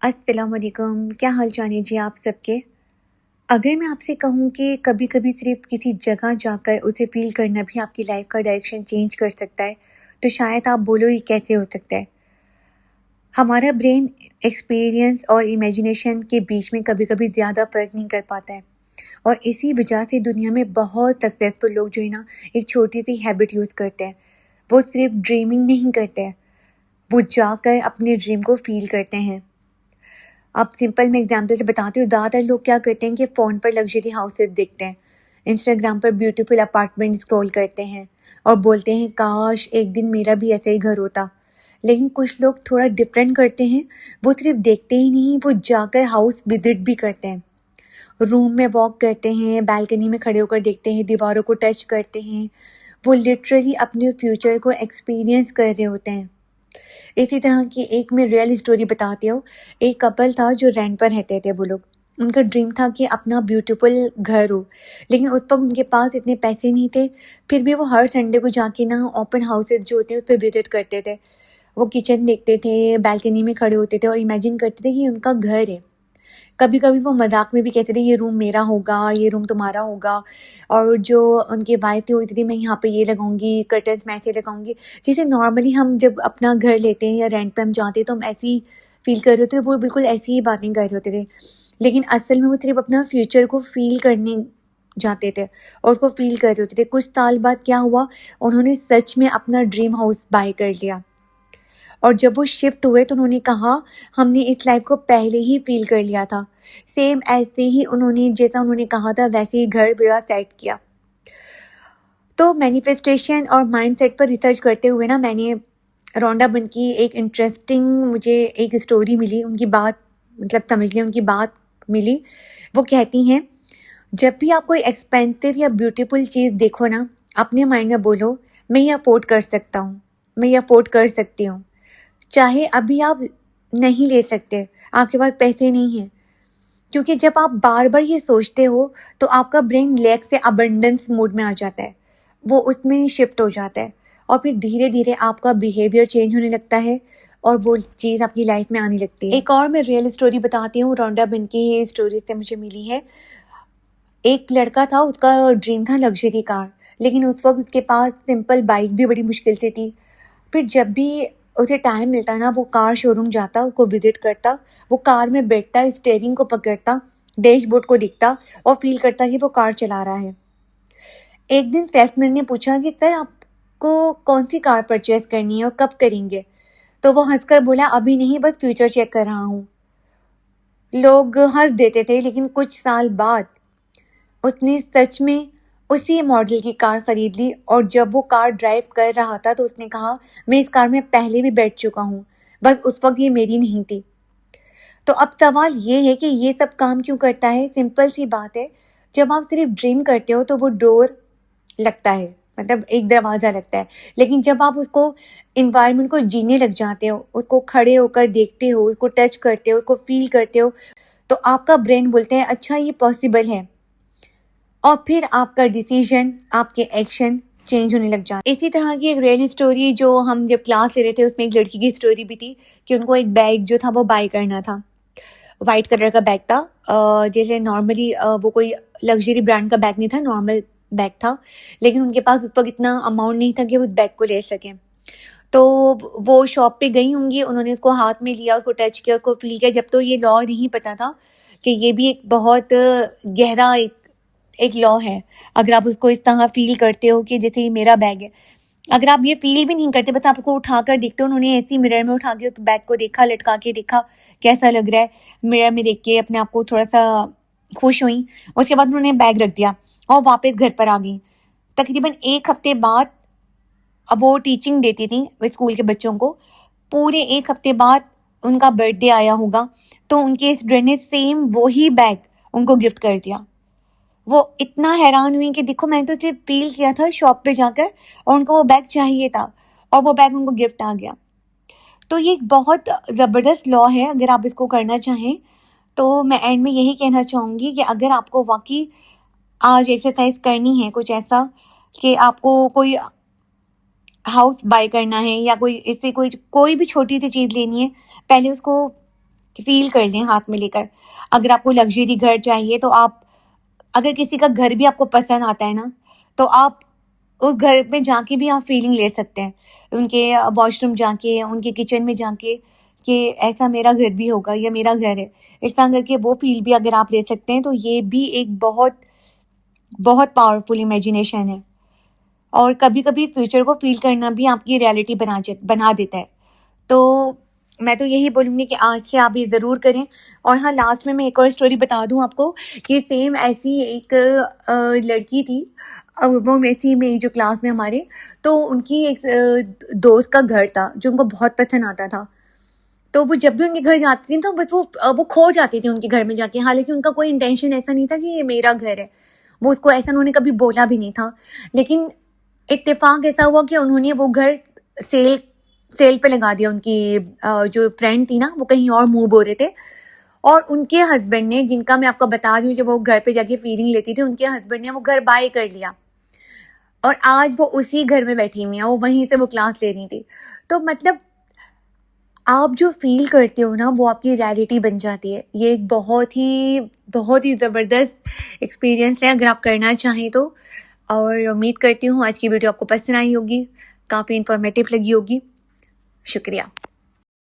अस्सलामुअलैकुम, क्या हाल चाल है जी आप सबके। अगर मैं आपसे कहूँ कि कभी कभी सिर्फ किसी जगह जाकर उसे फील करना भी आपकी लाइफ का डायरेक्शन चेंज कर सकता है, तो शायद आप बोलो ये कैसे हो सकता है। हमारा ब्रेन एक्सपीरियंस और इमेजिनेशन के बीच में कभी कभी ज़्यादा फर्क नहीं कर पाता है, और इसी वजह से दुनिया में बहुत सक्सेसफुल लोग जो है ना, एक छोटी सी हैबिट यूज़ करते हैं। वो सिर्फ ड्रीमिंग नहीं करते हैं, वो जाकर अपने ड्रीम को फील करते हैं। आप सिंपल मैं एग्जांपल से बताती हूँ। ज़्यादातर लोग क्या करते हैं कि फ़ोन पर लग्जरी हाउसेस देखते हैं, इंस्टाग्राम पर ब्यूटीफुल अपार्टमेंट स्क्रॉल करते हैं और बोलते हैं काश एक दिन मेरा भी ऐसा ही घर होता। लेकिन कुछ लोग थोड़ा डिफरेंट करते हैं, वो सिर्फ देखते ही नहीं, वो जाकर हाउस विजिट भी करते हैं, रूम में वॉक करते हैं, बालकनी में खड़े होकर देखते हैं, दीवारों को टच करते हैं। वो लिटरली अपने फ्यूचर को एक्सपीरियंस कर रहे होते हैं। इसी तरह की एक मैं रियल स्टोरी बताती हूँ। एक कपल था जो रेंट पर रहते थे। वो लोग, उनका ड्रीम था कि अपना ब्यूटीफुल घर हो, लेकिन उस वक्त उनके पास इतने पैसे नहीं थे। फिर भी वो हर संडे को जाके ना ओपन हाउसेज जो होते हैं उस पर विजिट करते थे। वो किचन देखते थे, बालकनी में खड़े होते थे और इमेजिन करते थे कि उनका घर है। कभी कभी वो मजाक में भी कहते थे ये रूम मेरा होगा, ये रूम तुम्हारा होगा। और जो उनकी वाइफ थी वो कहती थी मैं यहाँ पे ये लगाऊंगी, कर्टन्स मैं ऐसे लगाऊंगी। जैसे नॉर्मली हम जब अपना घर लेते हैं या रेंट पे हम जाते हैं तो हम ऐसे ही फील कर रहे होते हैं, वो बिल्कुल ऐसी ही बातें कर रहे होते थे। लेकिन असल में वो सिर्फ अपना फ्यूचर को फील करने जाते थे और उसको फील कर रहे होते थे। कुछ साल बाद क्या हुआ, उन्होंने सच में अपना ड्रीम हाउस बाय कर लिया। और जब वो शिफ्ट हुए तो उन्होंने कहा हमने इस लाइफ को पहले ही फील कर लिया था। सेम ऐसे ही उन्होंने, जैसा उन्होंने कहा था वैसे ही घर मेरा सेट किया। तो मैनिफेस्टेशन और माइंडसेट पर रिसर्च करते हुए ना, मैंने रोंडा बन की एक इंटरेस्टिंग मुझे एक स्टोरी मिली। उनकी बात मतलब समझ लें, उनकी बात मिली। वो कहती हैं जब भी आप कोई एक्सपेंसिव या ब्यूटीफुल चीज़ देखो ना, अपने माइंड में बोलो मैं ये अफोर्ड कर सकता हूँ, मैं ये अफोर्ड कर सकती हूँ। चाहे अभी आप नहीं ले सकते, आपके पास पैसे नहीं हैं, क्योंकि जब आप बार बार ये सोचते हो तो आपका ब्रेन लैक से अबंडेंस मोड में आ जाता है, वो उसमें शिफ्ट हो जाता है और फिर धीरे धीरे आपका बिहेवियर चेंज होने लगता है और वो चीज़ आपकी लाइफ में आने लगती है। एक और मैं रियल स्टोरी बताती हूँ, रोंडा बिन की स्टोरी से मुझे मिली है। एक लड़का था, उसका ड्रीम था लग्जरी कार, लेकिन उस वक्त उसके पास सिंपल बाइक भी बड़ी मुश्किल से थी। फिर जब भी उसे टाइम मिलता ना, वो कार शोरूम जाता, उसको विजिट करता, वो कार में बैठता, स्टीयरिंग को पकड़ता, डैशबोर्ड को देखता और फील करता कि वो कार चला रहा है। एक दिन सेल्समैन ने पूछा कि सर आपको कौन सी कार परचेज करनी है और कब करेंगे। तो वो हंसकर बोला अभी नहीं, बस फ्यूचर चेक कर रहा हूँ। लोग हंस देते थे, लेकिन कुछ साल बाद उसने सच में उसी मॉडल की कार खरीद ली। और जब वो कार ड्राइव कर रहा था तो उसने कहा मैं इस कार में पहले भी बैठ चुका हूँ, बस उस वक्त ये मेरी नहीं थी। तो अब सवाल ये है कि ये सब काम क्यों करता है। सिंपल सी बात है, जब आप सिर्फ ड्रीम करते हो तो वो डोर लगता है, मतलब एक दरवाज़ा लगता है। लेकिन जब आप उसको इन्वायरमेंट को जीने लग जाते हो, उसको खड़े होकर देखते हो, उसको टच करते हो, उसको फील करते हो, तो आपका ब्रेन बोलते हैं अच्छा ये पॉसिबल है, और फिर आपका डिसीजन, आपके एक्शन चेंज होने लग जाते। इसी तरह की एक रियल स्टोरी जो हम जब क्लास ले रहे थे उसमें एक लड़की की स्टोरी भी थी कि उनको एक बैग जो था वो बाय करना था। वाइट कलर का बैग था, जैसे नॉर्मली वो कोई लग्जरी ब्रांड का बैग नहीं था, नॉर्मल बैग था। लेकिन उनके पास उस वक्त इतना अमाउंट नहीं था कि वो उस बैग को ले सकें। तो वो शॉप पे गई होंगी, उन्होंने उसको हाथ में लिया, उसको टच किया, उसको फील किया। जब तो ये लॉ नहीं पता था कि ये भी एक बहुत गहरा एक लॉ है। अगर आप उसको इस तरह फील करते हो कि जैसे ये मेरा बैग है, अगर आप ये फील भी नहीं करते, बस आप उसको उठाकर देखते हो। उन्होंने ऐसी मिरर में उठा के उस बैग को देखा, लटका के देखा कैसा लग रहा है, मिरर में देख के अपने आप को थोड़ा सा खुश हुई। उसके बाद उन्होंने बैग रख दिया और वापस घर पर आ गई। तकरीबन एक हफ्ते बाद, अब वो टीचिंग देती थी स्कूल के बच्चों को, पूरे एक हफ्ते बाद उनका बर्थडे आया होगा, तो उनके स्टूडेंट ने सेम वही बैग उनको गिफ्ट कर दिया। वो इतना हैरान हुई कि देखो मैंने तो सिर्फ फील किया था शॉप पे जाकर और उनको वो बैग चाहिए था और वो बैग उनको गिफ्ट आ गया। तो ये एक बहुत ज़बरदस्त लॉ है। अगर आप इसको करना चाहें तो मैं एंड में यही कहना चाहूँगी कि अगर आपको वाकई आज एक्सरसाइज करनी है, कुछ ऐसा कि आपको कोई हाउस बाय करना है या कोई इससे कोई भी छोटी सी चीज़ लेनी है, पहले उसको फील कर लें हाथ में लेकर। अगर आपको लग्जरी घर चाहिए तो आप, अगर किसी का घर भी आपको पसंद आता है ना, तो आप उस घर में जाके भी आप फीलिंग ले सकते हैं। उनके वॉशरूम जाके, उनके किचन में जाके कि ऐसा मेरा घर भी होगा, ये मेरा घर है। इस तरह करके वो फील भी अगर आप ले सकते हैं तो ये भी एक बहुत बहुत पावरफुल इमेजिनेशन है। और कभी-कभी फ्यूचर को फ़ील करना भी आपकी रियलिटी बना देता है। तो मैं तो यही बोलूँगी कि आज से आप ये ज़रूर करें। और हाँ, लास्ट में मैं एक और स्टोरी बता दूँ आपको कि सेम ऐसी एक लड़की थी, वो मेरी जो क्लास में हमारे, तो उनकी एक दोस्त का घर था जो उनको बहुत पसंद आता था। तो वो जब भी उनके घर जाती थी तो बस वो खो जाती थी उनके घर में जाके। हालाँकि उनका कोई इंटेंशन ऐसा नहीं था कि ये मेरा घर है। वो उसको ऐसा उन्होंने कभी बोला भी नहीं था। लेकिन इत्तेफ़ाक ऐसा हुआ कि उन्होंने वो घर सेल सेल पे लगा दिया। उनकी जो फ्रेंड थी ना, वो कहीं और मूव हो रहे थे, और उनके हस्बैंड ने, जिनका मैं आपको बता रही हूँ, जब वो घर पे जाके फीलिंग लेती थी, उनके हस्बैंड ने वो घर बाय कर लिया और आज वो उसी घर में बैठी हुई हैं। वो वहीं से वो क्लास ले रही थी। तो मतलब आप जो फ़ील करते हो ना, वो आपकी रियलिटी बन जाती है। ये एक बहुत ही ज़बरदस्त एक्सपीरियंस है अगर आप करना चाहें तो। और उम्मीद करती हूँ आज की वीडियो आपको पसंद आई होगी, काफ़ी इन्फॉर्मेटिव लगी होगी। शुक्रिया।